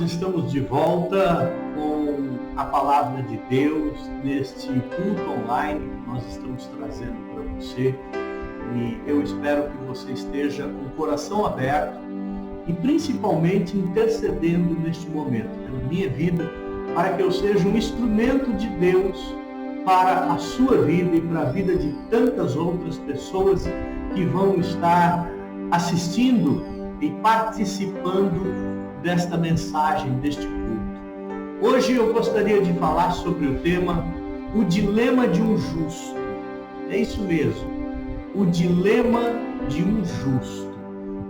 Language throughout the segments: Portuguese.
estamos de volta com a palavra de Deus neste culto online que nós estamos trazendo para você. E eu espero que você esteja com o coração aberto e principalmente intercedendo neste momento pela minha vida, para que eu seja um instrumento de Deus para a sua vida e para a vida de tantas outras pessoas que vão estar assistindo e participando desta mensagem, deste culto. Hoje eu gostaria de falar sobre o tema o dilema de um justo. É isso mesmo, o dilema de um justo.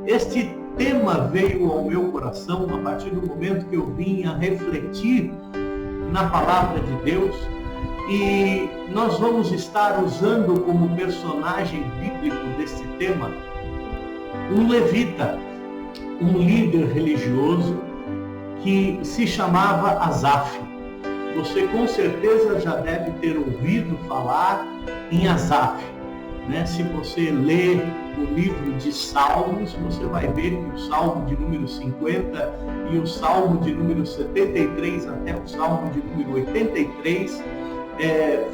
Este tema veio ao meu coração a partir do momento que eu vim a refletir na palavra de Deus, e nós vamos estar usando como personagem bíblico deste tema um levita, um líder religioso que se chamava Asaf. Você com certeza já deve ter ouvido falar em Asaf, né? Se você ler o livro de Salmos, você vai ver que o Salmo de número 50 e o Salmo de número 73 até o Salmo de número 83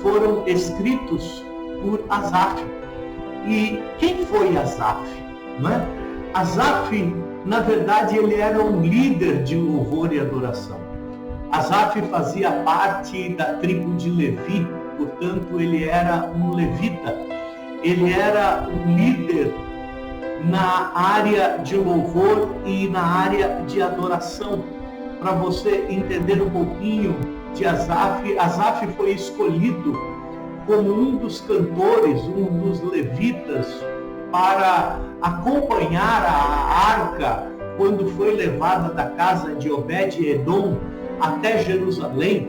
foram escritos por Asaf. E quem foi Asaf? Não é? Asaf, na verdade, ele era um líder de louvor e adoração. Asaf fazia parte da tribo de Levi, portanto, ele era um levita. Ele era um líder na área de louvor e na área de adoração. Para você entender um pouquinho de Asaf, Asaf foi escolhido como um dos cantores, um dos levitas, para acompanhar a arca quando foi levada da casa de Obed-Edom até Jerusalém.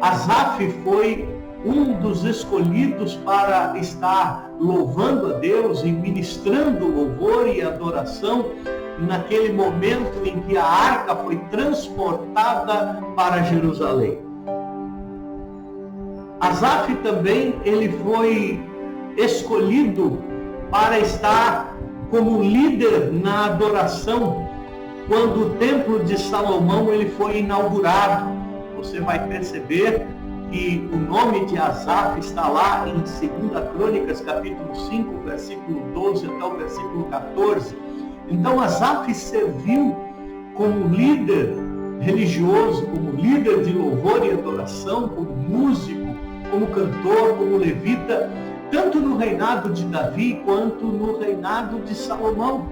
Asaf foi um dos escolhidos para estar louvando a Deus e ministrando louvor e adoração naquele momento em que a arca foi transportada para Jerusalém. Asaf também ele foi escolhido para estar como líder na adoração quando o templo de Salomão ele foi inaugurado. Você vai perceber que o nome de Asaf está lá em 2 Crônicas, capítulo 5, versículo 12 até o versículo 14. Então Asaf serviu como líder religioso, como líder de louvor e adoração, como músico, como cantor, como levita, tanto no reinado de Davi quanto no reinado de Salomão.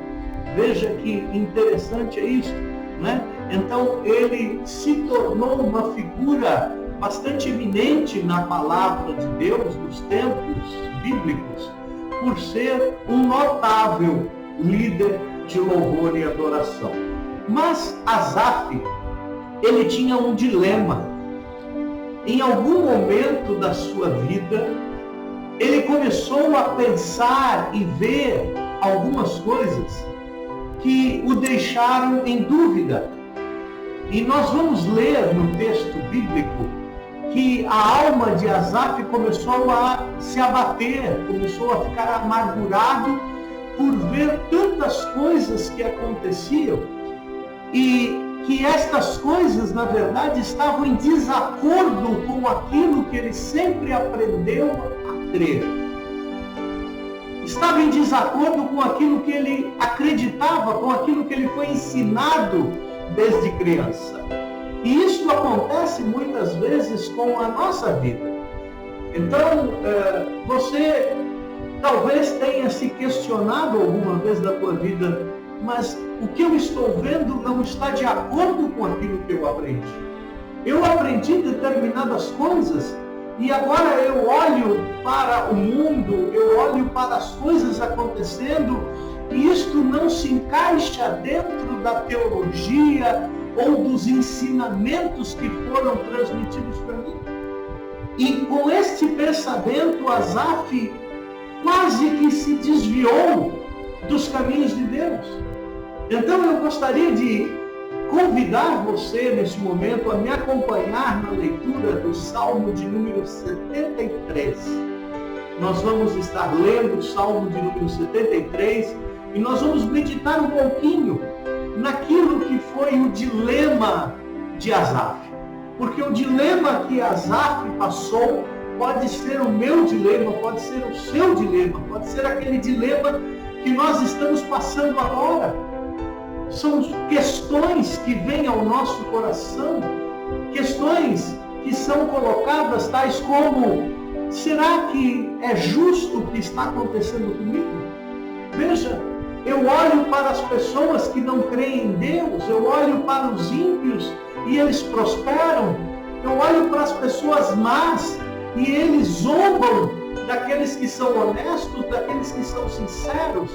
Veja que interessante é isso, né? Então ele se tornou uma figura bastante eminente na palavra de Deus nos tempos bíblicos, por ser um notável líder de louvor e adoração. Mas Asaf, ele tinha um dilema. Em algum momento da sua vida, ele começou a pensar e ver algumas coisas que o deixaram em dúvida. E nós vamos ler no texto bíblico que a alma de Asaf começou a se abater, começou a ficar amargurado por ver tantas coisas que aconteciam e que estas coisas, na verdade, estavam em desacordo com aquilo que ele sempre aprendeu a crer. Estava em desacordo com aquilo que ele acreditava, com aquilo que ele foi ensinado desde criança. E isso acontece muitas vezes com a nossa vida. Então, você talvez tenha se questionado alguma vez na tua vida, mas o que eu estou vendo não está de acordo com aquilo que eu aprendi. Eu aprendi determinadas coisas e agora eu olho para o mundo, eu olho para as coisas acontecendo e isto não se encaixa dentro da teologia ou dos ensinamentos que foram transmitidos para mim. E com este pensamento, Asaf quase que se desviou dos caminhos de Deus. Então eu gostaria de convidar você nesse momento a me acompanhar na leitura do Salmo de número 73. Nós vamos estar lendo o Salmo de número 73 e nós vamos meditar um pouquinho naquilo que foi o dilema de Asaf. Porque o dilema que Asaf passou pode ser o meu dilema, pode ser o seu dilema, pode ser aquele dilema que nós estamos passando agora. São questões que vêm ao nosso coração, questões que são colocadas tais como: será que é justo o que está acontecendo comigo? Veja, eu olho para as pessoas que não creem em Deus, eu olho para os ímpios e eles prosperam, eu olho para as pessoas más e eles zombam daqueles que são honestos, daqueles que são sinceros.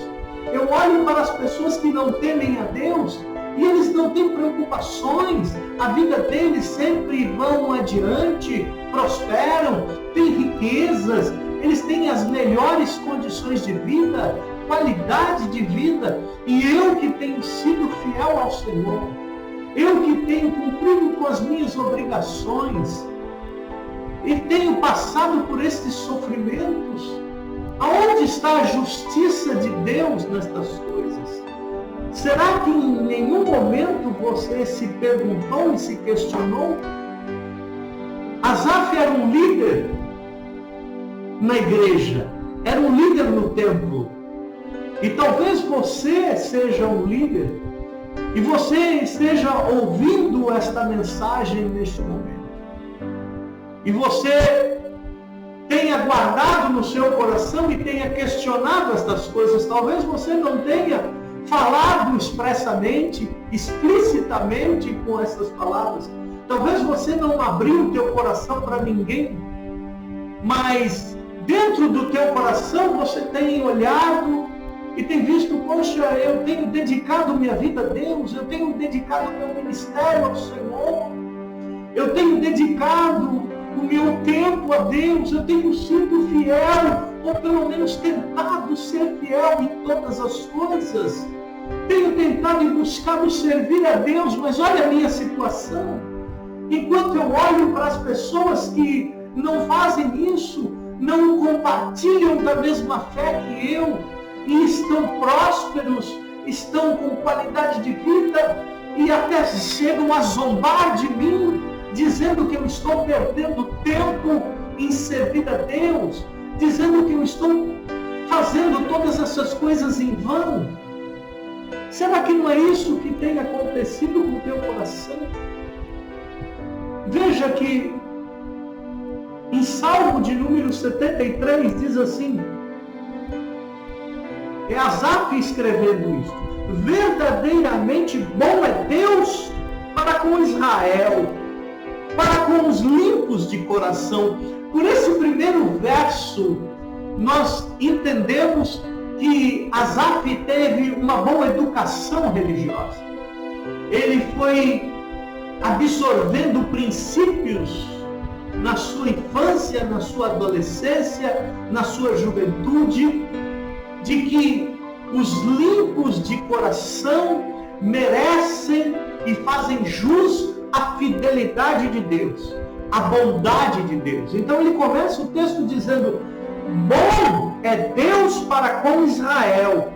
Eu olho para as pessoas que não temem a Deus e eles não têm preocupações, a vida deles sempre vão adiante, prosperam, têm riquezas, eles têm as melhores condições de vida, qualidade de vida. E eu que tenho sido fiel ao Senhor, eu que tenho cumprido com as minhas obrigações e tenho passado por estes sofrimentos, aonde está a justiça de Deus nestas coisas? Será que em nenhum momento você se perguntou e se questionou? Asaf era um líder na igreja, era um líder no templo. E talvez você seja um líder e você esteja ouvindo esta mensagem neste momento. E você tenha guardado no seu coração e tenha questionado estas coisas. Talvez você não tenha falado expressamente, explicitamente com essas palavras. Talvez você não abriu o teu coração para ninguém. Mas dentro do teu coração você tem olhado e tem visto: poxa, eu tenho dedicado minha vida a Deus, eu tenho dedicado meu ministério ao Senhor, eu tenho dedicado o meu tempo a Deus, eu tenho sido fiel, ou pelo menos tentado ser fiel em todas as coisas. Tenho tentado e buscado servir a Deus, mas olha a minha situação. Enquanto eu olho para as pessoas que não fazem isso, não compartilham da mesma fé que eu, e estão prósperos, estão com qualidade de vida, e até chegam a zombar de mim, dizendo que eu estou perdendo tempo em servir a Deus, dizendo que eu estou fazendo todas essas coisas em vão. Será que não é isso que tem acontecido com o teu coração? Veja que em Salmo de número 73 diz assim, é Asaf escrevendo isso: verdadeiramente bom é Deus para com Israel, para com os limpos de coração. Por esse primeiro verso, nós entendemos que Asaf teve uma boa educação religiosa. Ele foi absorvendo princípios na sua infância, na sua adolescência, na sua juventude, de que os limpos de coração merecem e fazem jus à fidelidade de Deus, à bondade de Deus. Então ele começa o texto dizendo: bom é Deus para com Israel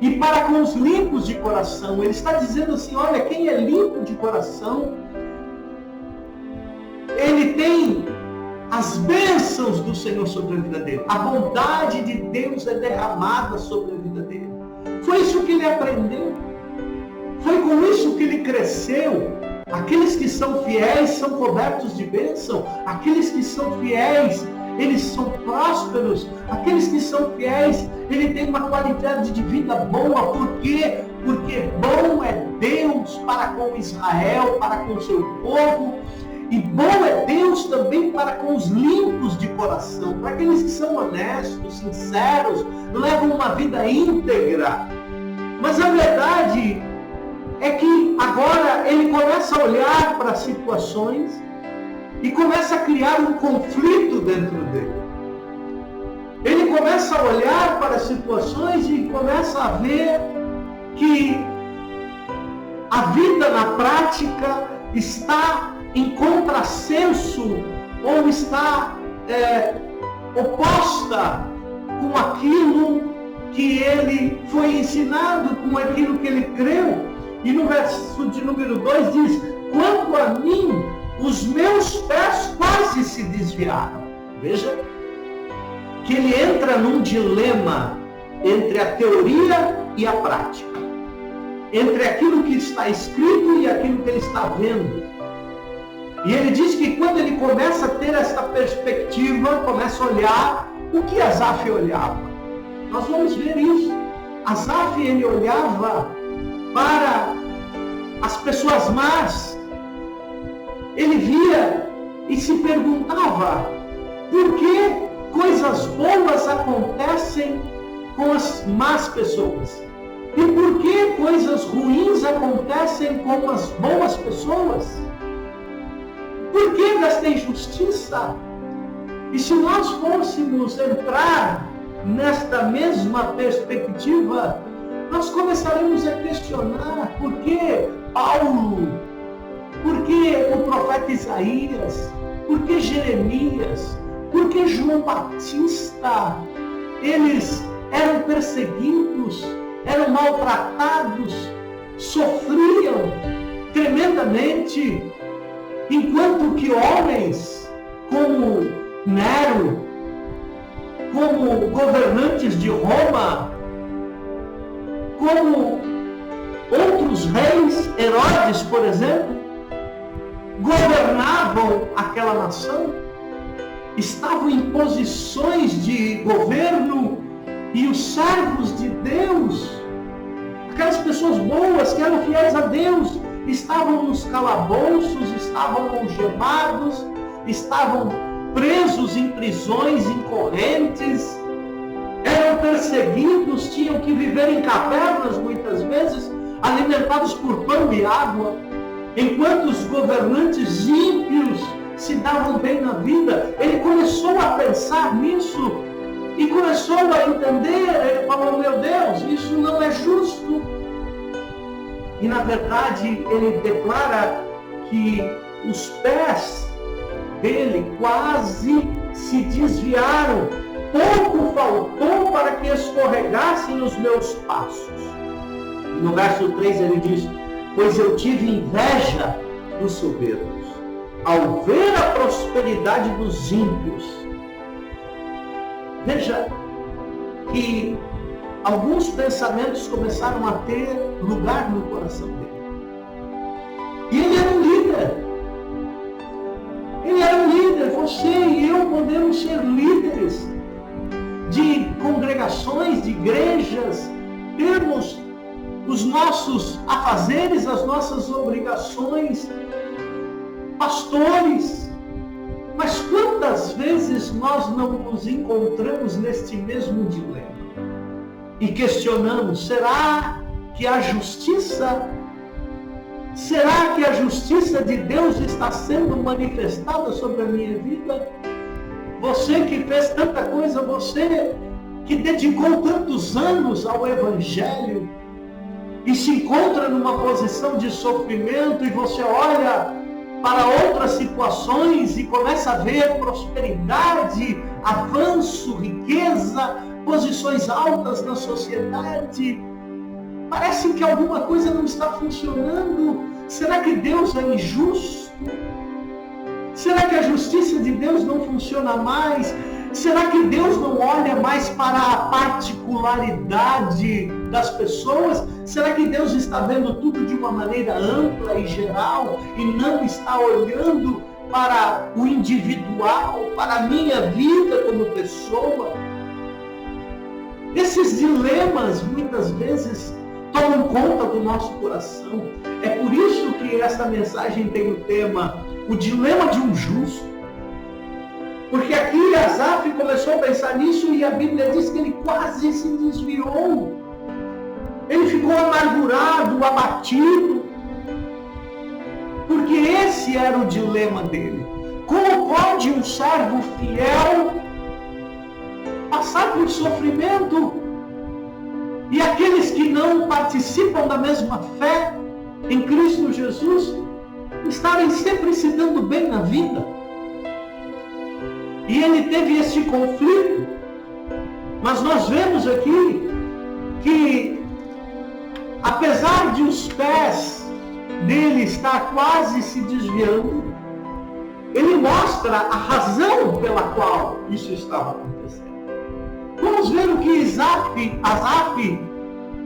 e para com os limpos de coração. Ele está dizendo assim: olha, quem é limpo de coração, ele tem as bênçãos do Senhor sobre a vida dele. A bondade de Deus é derramada sobre a vida dele. Foi isso que ele aprendeu. Foi com isso que ele cresceu. Aqueles que são fiéis são cobertos de bênção. Aqueles que são fiéis, eles são prósperos. Aqueles que são fiéis, ele tem uma qualidade de vida boa. Por quê? Porque bom é Deus para com Israel, para com o seu povo. E bom é Deus também para com os limpos de coração, para aqueles que são honestos, sinceros, levam uma vida íntegra. Mas a verdade é que agora ele começa a olhar para as situações e começa a criar um conflito dentro dele. Ele começa a olhar para as situações e começa a ver que a vida na prática está em contrassenso ou está oposta com aquilo que ele foi ensinado, com aquilo que ele creu. E no verso de número 2 diz: quanto a mim, os meus pés quase se desviaram. Veja que ele entra num dilema entre a teoria e a prática, entre aquilo que está escrito e aquilo que ele está vendo. E ele diz que quando ele começa a ter essa perspectiva, começa a olhar o que Asaf olhava. Nós vamos ver isso. Asaf, ele olhava para as pessoas más. Ele via e se perguntava por que coisas boas acontecem com as más pessoas e por que coisas ruins acontecem com as boas pessoas. Por que desta injustiça? E se nós fôssemos entrar nesta mesma perspectiva, nós começaremos a questionar por que Paulo, por que o profeta Isaías, por que Jeremias, por que João Batista, eles eram perseguidos, eram maltratados, sofriam tremendamente, enquanto que homens como Nero, como governantes de Roma, como outros reis, Herodes, por exemplo, governavam aquela nação, estavam em posições de governo, e os servos de Deus, aquelas pessoas boas que eram fiéis a Deus, estavam nos calabouços, estavam algemados, estavam presos em prisões, em correntes, eram perseguidos, tinham que viver em cavernas muitas vezes, alimentados por pão e água, enquanto os governantes ímpios se davam bem na vida. Ele começou a pensar nisso e começou a entender. Ele falou: meu Deus, isso não é justo. E na verdade ele declara que os pés dele quase se desviaram, pouco faltou para que escorregassem os meus passos. E no verso 3 ele diz: pois eu tive inveja dos soberbos, ao ver a prosperidade dos ímpios. Veja que alguns pensamentos começaram a ter lugar no coração dele. E ele era um líder. Ele era um líder. Você e eu podemos ser líderes de congregações, de igrejas, termos os nossos afazeres, as nossas obrigações, pastores. Mas quantas vezes nós não nos encontramos neste mesmo dilema e questionamos: será que a justiça de Deus está sendo manifestada sobre a minha vida? Você que fez tanta coisa, você que dedicou tantos anos ao Evangelho e se encontra numa posição de sofrimento, e você olha para outras situações e começa a ver prosperidade, avanço, riqueza, posições altas na sociedade. Parece que alguma coisa não está funcionando. Será que Deus é injusto? Será que a justiça de Deus não funciona mais? Será que Deus não olha mais para a particularidade das pessoas? Será que Deus está vendo tudo de uma maneira ampla e geral e não está olhando para o individual, para a minha vida como pessoa? Esses dilemas muitas vezes tomam conta do nosso coração. É por isso que esta mensagem tem o tema: o dilema de um justo. Porque aqui Asaf começou a pensar nisso e a Bíblia diz que ele quase se desviou. Ele ficou amargurado, abatido. Porque esse era o dilema dele. Como pode um servo fiel passar por sofrimento e aqueles que não participam da mesma fé em Cristo Jesus estarem sempre se dando bem na vida? E ele teve esse conflito. Mas nós vemos aqui que apesar de os pés dele estar quase se desviando, ele mostra a razão pela qual isso estava acontecendo. Vamos ver o que Asaf,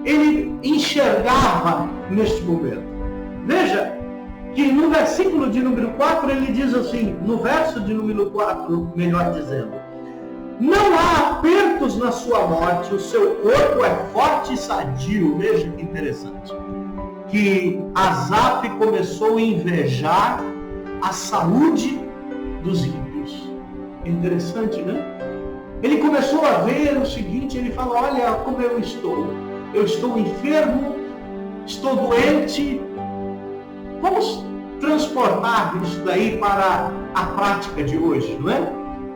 ele enxergava neste momento. Veja que no versículo de número 4, ele diz assim, no verso de número 4, melhor dizendo, não há apertos na sua morte, o seu corpo é forte e sadio. Veja que interessante, que Asaf começou a invejar a saúde dos ímpios. Interessante, né? Ele começou a ver o seguinte, ele fala, olha como eu estou enfermo, estou doente. Vamos transportar isso daí para a prática de hoje, não é?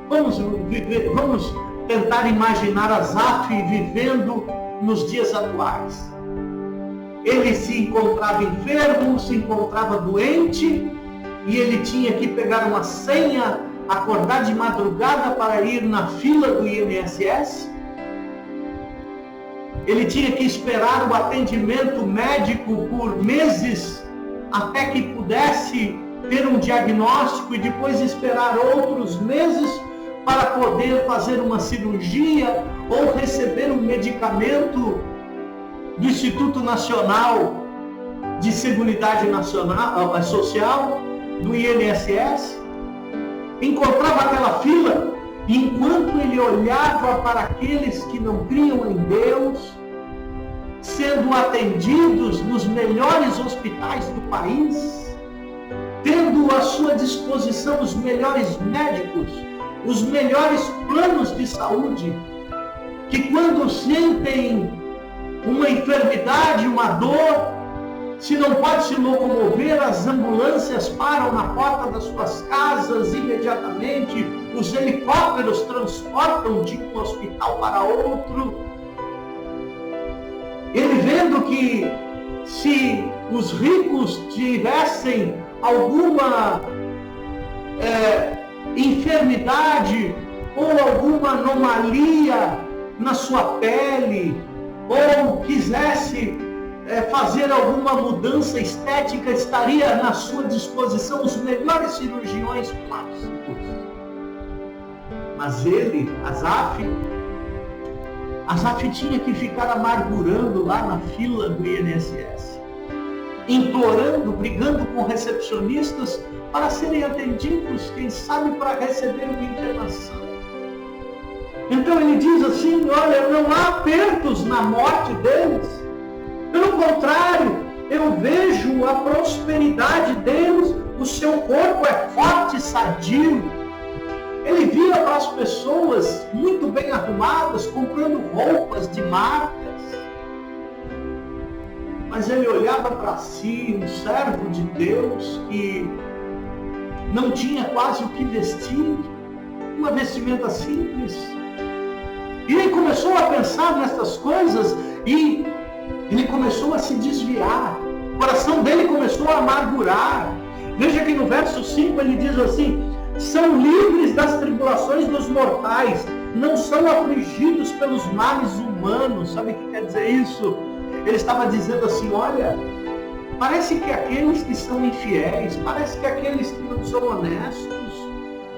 Vamos tentar imaginar Asaf vivendo nos dias atuais. Ele se encontrava enfermo, se encontrava doente, e ele tinha que pegar uma senha, acordar de madrugada para ir na fila do INSS. Ele tinha que esperar o atendimento médico por meses, até que pudesse ter um diagnóstico, e depois esperar outros meses para poder fazer uma cirurgia ou receber um medicamento do Instituto Nacional de Seguridade Social, do INSS. Encontrava aquela fila, e enquanto ele olhava para aqueles que não criam em Deus, sendo atendidos nos melhores hospitais do país, tendo à sua disposição os melhores médicos, os melhores planos de saúde, que quando sentem uma enfermidade, uma dor, se não pode se locomover, as ambulâncias param na porta das suas casas imediatamente, os helicópteros transportam de um hospital para outro. Ele vendo que se os ricos tivessem alguma enfermidade ou alguma anomalia na sua pele, ou quisesse fazer alguma mudança estética, estaria na sua disposição os melhores cirurgiões plásticos. Mas ele, Asaf tinha que ficar amargurando lá na fila do INSS, implorando, brigando com recepcionistas para serem atendidos, quem sabe para receber uma internação. Então ele diz assim, olha, não há apertos na morte deles. Pelo contrário, eu vejo a prosperidade deles, o seu corpo é forte e sadio. Ele via para as pessoas muito bem arrumadas, comprando roupas de marcas. Mas ele olhava para si, um servo de Deus, que não tinha quase o que vestir, uma vestimenta simples. E ele começou a pensar nessas coisas e ele começou a se desviar. O coração dele começou a amargurar. Veja que no verso 5 ele diz assim, são livres das tribulações dos mortais, não são afligidos pelos males humanos. Sabe o que quer dizer isso? Ele estava dizendo assim, olha, parece que aqueles que são infiéis, parece que aqueles que não são honestos,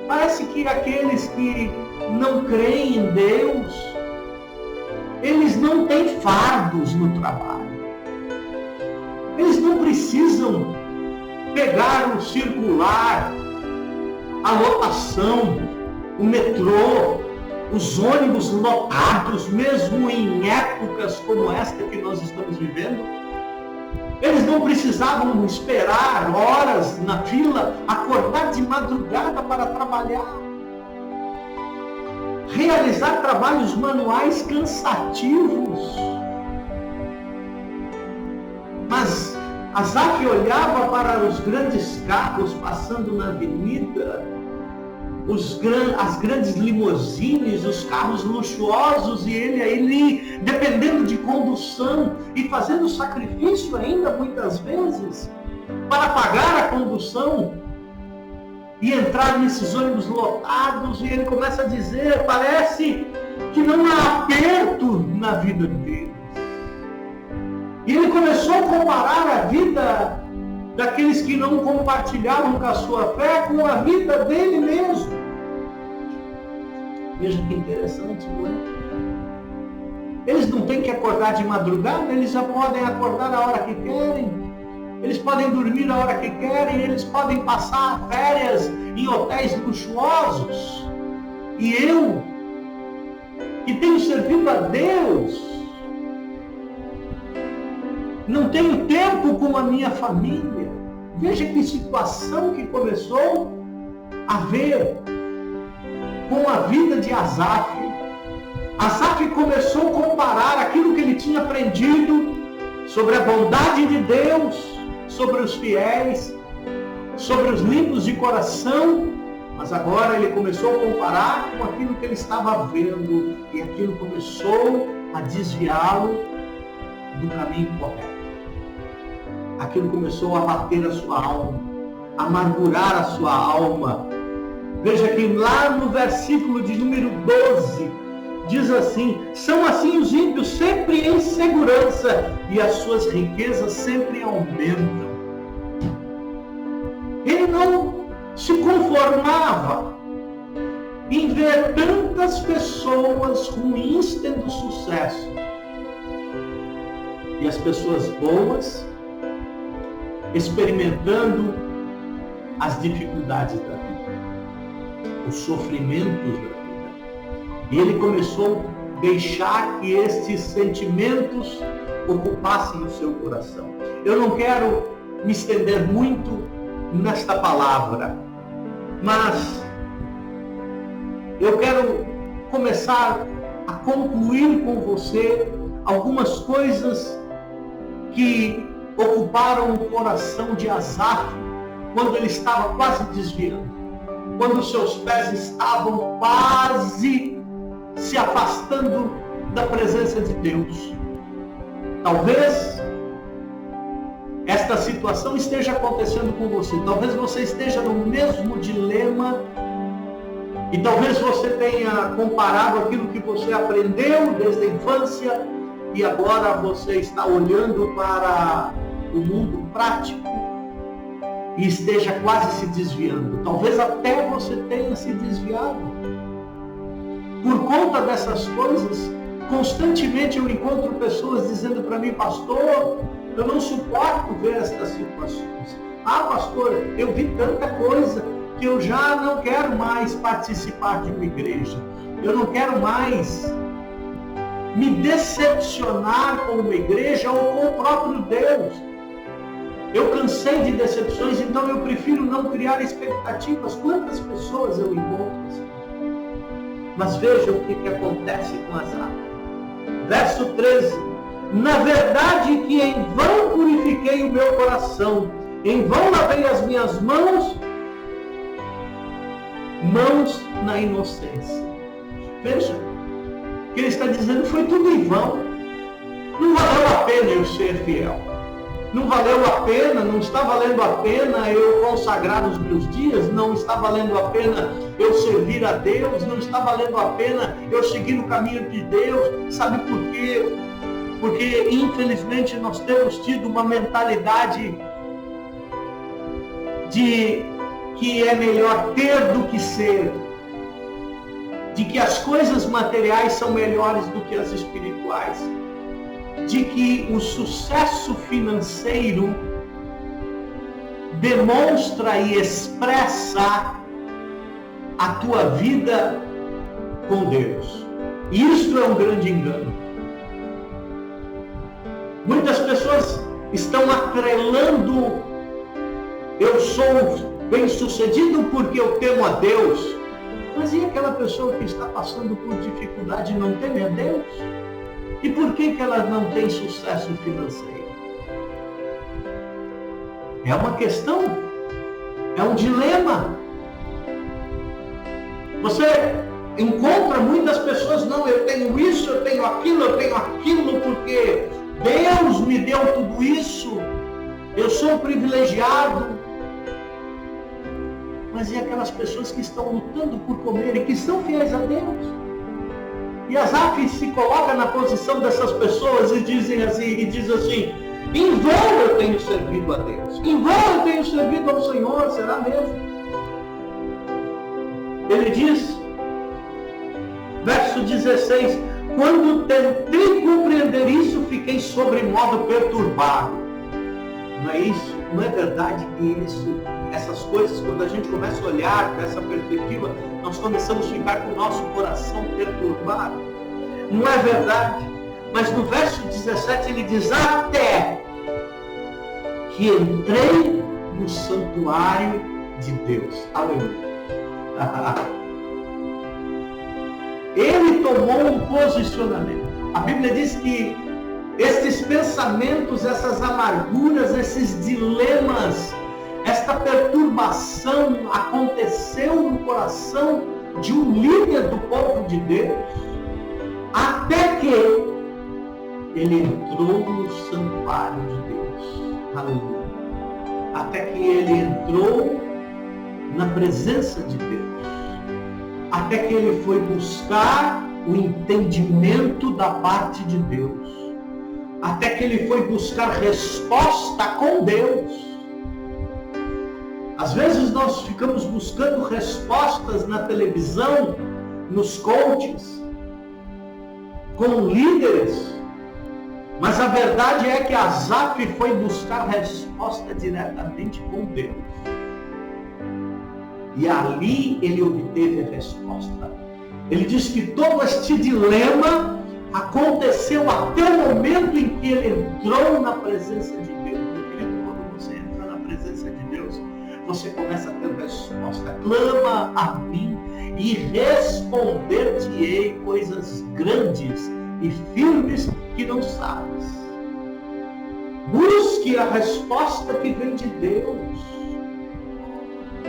parece que aqueles que não creem em Deus, eles não têm fardos no trabalho. Eles não precisam pegar o circular, a lotação, o metrô, os ônibus lotados, mesmo em épocas como esta que nós estamos vivendo. Eles não precisavam esperar horas na fila, acordar de madrugada para trabalhar, realizar trabalhos manuais cansativos. Mas Asaf olhava para os grandes carros passando na avenida, as grandes limusines, os carros luxuosos, e ele dependendo de condução e fazendo sacrifício ainda muitas vezes para pagar a condução e entrar nesses ônibus lotados. E ele começa a dizer, parece que não há aperto na vida deles. E ele começou a comparar a vida daqueles que não compartilhavam com a sua fé com a vida dele mesmo. Veja que interessante, não é? Eles não têm que acordar de madrugada, eles já podem acordar a hora que querem. Eles podem dormir a hora que querem, eles podem passar férias em hotéis luxuosos. E eu, que tenho servido a Deus, não tenho tempo com a minha família. Veja que situação que começou a ver com a vida de Asaf. Asaf começou a comparar aquilo que ele tinha aprendido sobre a bondade de Deus, sobre os fiéis, sobre os limpos de coração, mas agora ele começou a comparar com aquilo que ele estava vendo, e aquilo começou a desviá-lo do caminho correto. Aquilo começou a bater a sua alma, a amargurar a sua alma. Veja que lá no versículo de número 12, diz assim: são assim os ímpios sempre em segurança, e as suas riquezas sempre aumentam. Ele não se conformava em ver tantas pessoas ruins tendo sucesso, e as pessoas boas experimentando as dificuldades da vida, os sofrimentos da vida. E ele começou a deixar que estes sentimentos ocupassem o seu coração. Eu não quero me estender muito nesta palavra, mas eu quero começar a concluir com você algumas coisas que ocuparam o coração de Asaf quando ele estava quase desviando, quando seus pés estavam quase se afastando da presença de Deus. Talvez esta situação esteja acontecendo com você, talvez você esteja no mesmo dilema, e talvez você tenha comparado aquilo que você aprendeu desde a infância, e agora você está olhando para o mundo prático e esteja quase se desviando. Talvez até você tenha se desviado. Por conta dessas coisas, constantemente eu encontro pessoas dizendo para mim: pastor, eu não suporto ver estas situações. Ah, pastor, eu vi tanta coisa que eu já não quero mais participar de uma igreja. Eu não quero mais me decepcionar com uma igreja ou com o próprio Deus. Eu cansei de decepções, então eu prefiro não criar expectativas. Quantas pessoas eu encontro assim? Mas veja o que acontece com Asaf. Verso 13: na verdade que em vão purifiquei o meu coração, em vão lavei as minhas mãos na inocência. Veja, o que ele está dizendo foi tudo em vão. Não valeu a pena eu ser fiel. Não valeu a pena, não está valendo a pena eu consagrar os meus dias, não está valendo a pena eu servir a Deus, não está valendo a pena eu seguir no caminho de Deus. Sabe por quê? Porque infelizmente nós temos tido uma mentalidade de que é melhor ter do que ser, de que as coisas materiais são melhores do que as espirituais, de que o sucesso financeiro demonstra e expressa a tua vida com Deus. Isso é um grande engano. Muitas pessoas estão atrelando: eu sou bem-sucedido porque eu temo a Deus. Mas e aquela pessoa que está passando por dificuldade e não teme a Deus? E por que ela não tem sucesso financeiro? É uma questão, é um dilema. Você encontra muitas pessoas: não, eu tenho isso, eu tenho aquilo porque Deus me deu tudo isso, eu sou privilegiado. Mas e aquelas pessoas que estão lutando por comer e que são fiéis a Deus? E Asaf se coloca na posição dessas pessoas e diz assim, em vão eu tenho servido a Deus, em vão eu tenho servido ao Senhor, será mesmo? Ele diz, verso 16, quando tentei compreender isso, fiquei sobremodo perturbado. Não é isso? Não é verdade que essas coisas, quando a gente começa a olhar para essa perspectiva, nós começamos a ficar com o nosso coração perturbado? Não é verdade? Mas no verso 17 ele diz, até que entrei no santuário de Deus. Aleluia. Ele tomou um posicionamento. A Bíblia diz que esses pensamentos, essas amarguras, esses dilemas, esta perturbação aconteceu no coração de um líder do povo de Deus, até que ele entrou no santuário de Deus. Aleluia. Até que ele entrou na presença de Deus. Até que ele foi buscar o entendimento da parte de Deus. Até que ele foi buscar resposta com Deus. Às vezes nós ficamos buscando respostas na televisão, nos coaches, com líderes. Mas a verdade é que Asaf foi buscar resposta diretamente com Deus. E ali ele obteve a resposta. Ele diz que todo este dilema aconteceu até o momento em que ele entrou na presença de Deus. Meu querido, quando você entra na presença de Deus, você começa a ter resposta. Clama a mim e responder-te-ei coisas grandes e firmes que não sabes. Busque a resposta que vem de Deus.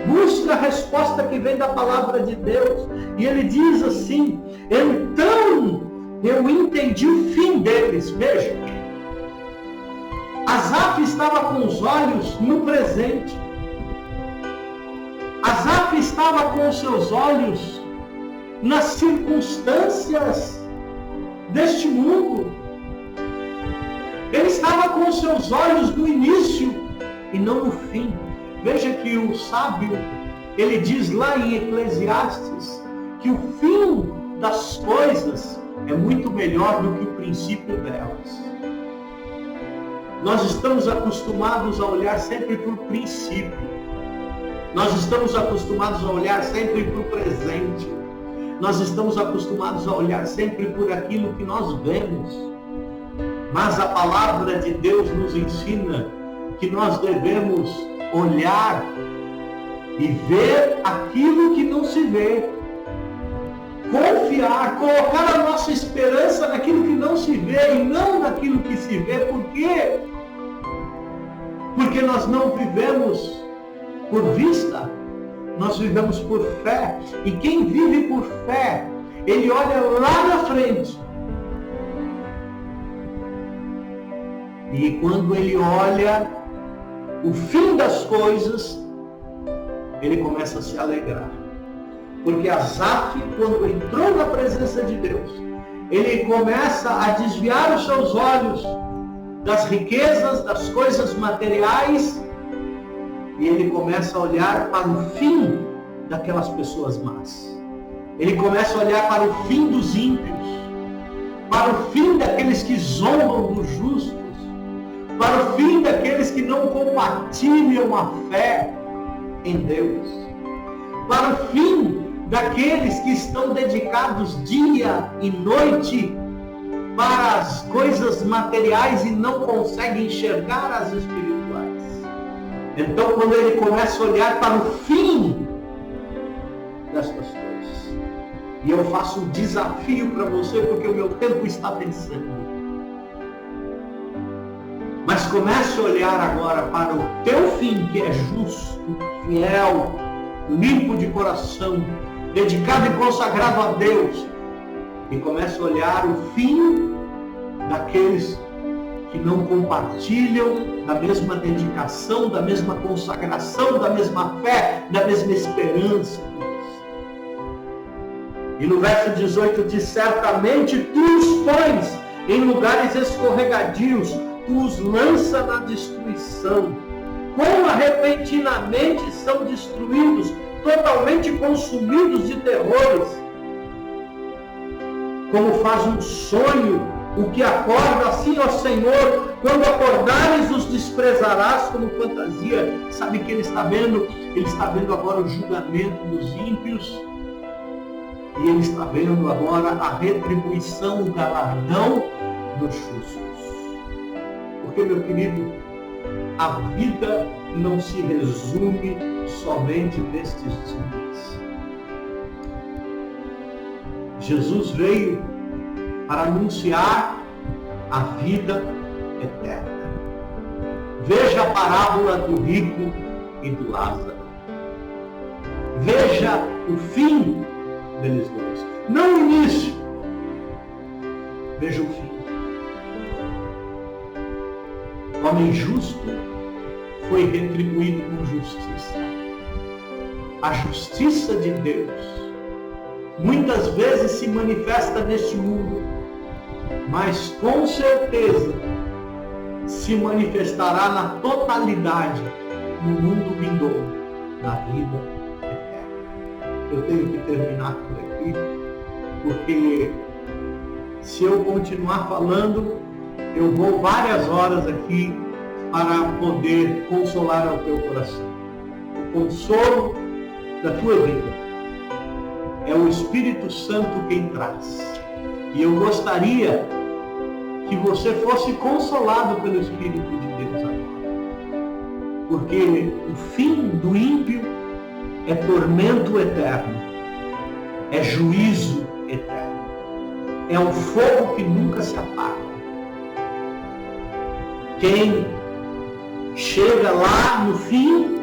Busque a resposta que vem da palavra de Deus. E ele diz assim, então eu entendi o fim deles. Veja, Asaf estava com os olhos no presente. Asaf estava com os seus olhos nas circunstâncias deste mundo. Ele estava com os seus olhos no início e não no fim. Veja que o sábio, ele diz lá em Eclesiastes, que o fim das coisas é muito melhor do que o princípio delas. Nós estamos acostumados a olhar sempre para o princípio. Nós estamos acostumados a olhar sempre para o presente. Nós estamos acostumados a olhar sempre por aquilo que nós vemos. Mas a palavra de Deus nos ensina que nós devemos olhar e ver aquilo que não se vê. Confiar, colocar a nossa esperança naquilo que não se vê e não naquilo que se vê. Por quê? Porque nós não vivemos por vista, nós vivemos por fé. E quem vive por fé, ele olha lá na frente. E quando ele olha o fim das coisas, ele começa a se alegrar. Porque Asaf, quando entrou na presença de Deus, ele começa a desviar os seus olhos das riquezas, das coisas materiais, e ele começa a olhar para o fim daquelas pessoas más. Ele começa a olhar para o fim dos ímpios, para o fim daqueles que zombam dos justos, para o fim daqueles que não compartilham a fé em Deus, para o fim daqueles que estão dedicados dia e noite para as coisas materiais e não conseguem enxergar as espirituais. Então, quando ele começa a olhar para o fim destas coisas, e eu faço um desafio para você, porque o meu tempo está vencendo, mas comece a olhar agora para o teu fim, que é justo, fiel, limpo de coração, dedicado e consagrado a Deus, e comece a olhar o fim daqueles que não compartilham da mesma dedicação, da mesma consagração, da mesma fé, da mesma esperança. E no verso 18 diz: certamente tu os pões em lugares escorregadios, tu os lança na destruição. Como repentinamente são destruídos, totalmente consumidos de terrores. Como faz um sonho o que acorda, assim, ó Senhor, quando acordares os desprezarás como fantasia. Sabe o que ele está vendo? Ele está vendo agora o julgamento dos ímpios. E ele está vendo agora a retribuição, o galardão dos justos. Porque, meu querido, a vida não se resume somente nestes dias. Jesus veio para anunciar a vida eterna. Veja a parábola do rico e do Lázaro. Veja o fim deles dois. Não o início. Veja o fim. O homem justo foi retribuído com justiça. A justiça de Deus muitas vezes se manifesta neste mundo, mas com certeza se manifestará na totalidade no mundo vindouro, na vida eterna. Eu tenho que terminar por aqui, porque se eu continuar falando, eu vou várias horas aqui para poder consolar ao teu coração. O consolo da tua vida é o Espírito Santo quem traz. E eu gostaria que você fosse consolado pelo Espírito de Deus agora. Porque o fim do ímpio é tormento eterno, é juízo eterno, é um fogo que nunca se apaga. Quem chega lá no fim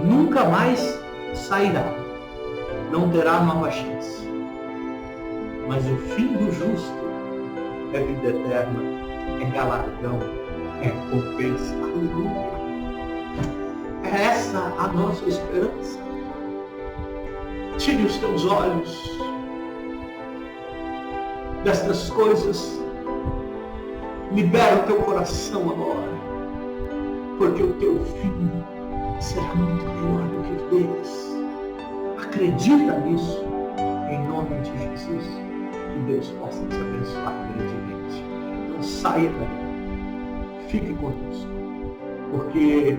nunca mais sairá, não terá nova chance. Mas o fim do justo é vida eterna, é galardão, é recompensa. Aleluia! É essa a nossa esperança. Tire os teus olhos destas coisas, libera o teu coração agora, porque o teu fim será muito melhor do que o deles. Acredita nisso, em nome de Jesus. Que Deus possa te abençoar grandemente. Não saia daí, fique conosco, porque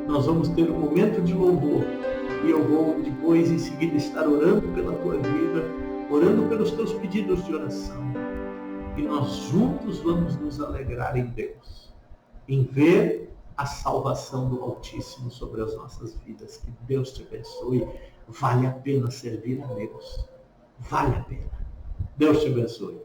nós vamos ter um momento de louvor e eu vou depois em seguida estar orando pela tua vida, orando pelos teus pedidos de oração, e nós juntos vamos nos alegrar em Deus, em ver a salvação do Altíssimo sobre as nossas vidas. Que Deus te abençoe. Vale a pena servir a Deus. Vale a pena. Deus te abençoe.